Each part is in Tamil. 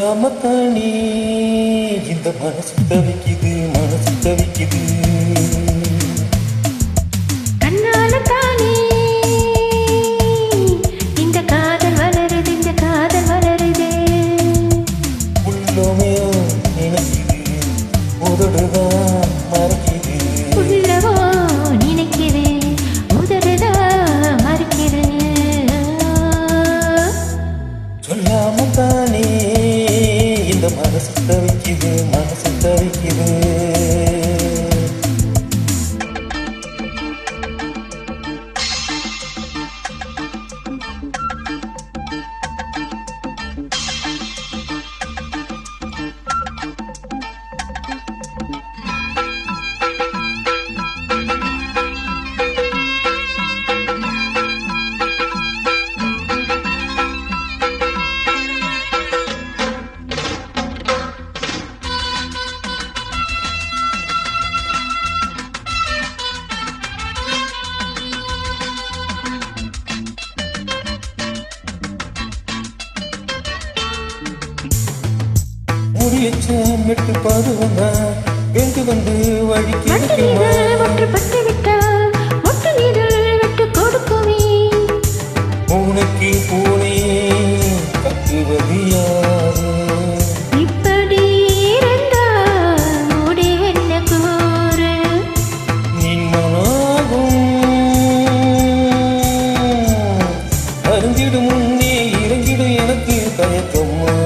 சொல்லாமத்தானே இந்த மனசு தவிக்குது மனசு தவிக்குது. கண்ணால தானே இந்த காதல் வளருது இந்த காதல் வளருது. உள்ளமே நினைக்குது உதடுதான் மறைக்குது. உள்ளவோ நினைக்குது உதடுதான் மறைக்குது. சொல்லாமத்தானே இந்த மனசு தவிக்குது மனசு தவிக்குது. மெட்டு பாதுவந்தா வெந்து வந்து வழிக்கு ஒன்றுபட்டு விட்டால் ஒட்டு நீரில் விட்டு கொடுக்குமே. பூனைக்கு பூனை கத்துவது யாரு? இப்படி இருந்தால் முடிவென்ன கூறு? நின்மனாகும் அருந்திடும் முன்னே இறங்கிடும் எனக்கு தயக்கம்மா.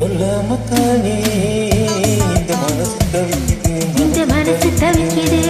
சொல்லாமத்தானே இந்த மனசு தவிக்குது இந்த மனசு தவிக்குது.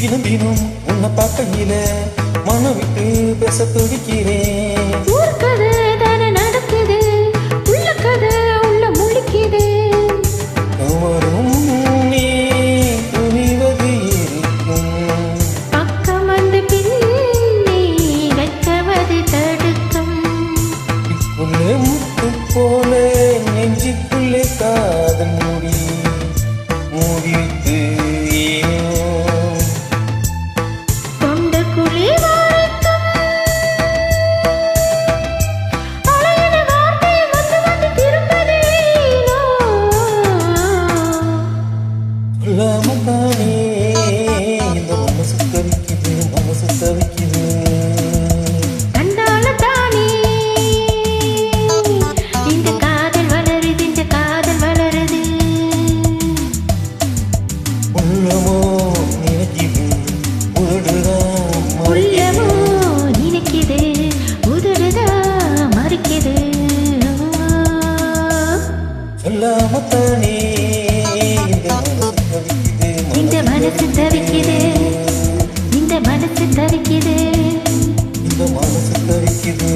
தினம் தினம் உன்னை பார்க்கையில மனம் விட்டு பேச துடிக்கிறேன். ஊர்க்கதை தானே நடக்குது உள்ள கதை உள்ள முழிக்குது. வரும் நீ துணிவது இருக்கும் பக்கம் வந்து பின்னே வைக்கவது தடுக்கும். இக்குள்ளே முத்து போல நெஞ்சுக்குள்ளே காதல் மூடி மூடி வைத்து சொல்லாமத்தானே இந்த மனசு தவிக்குது மனசு தவிக்குது. கண்டால தானே இந்த காதல் வளருது இந்த காதல் வளருது. உள்ளமோ நினைக்குது உதடுதான் உள்ளமோ நினைக்குது உதடுதான் மறைக்குது. சொல்லாமத்தானே இந்த மனசு தவிக்குது இந்த மனசு தவிக்குது. இந்த மனசு தவிக்குது.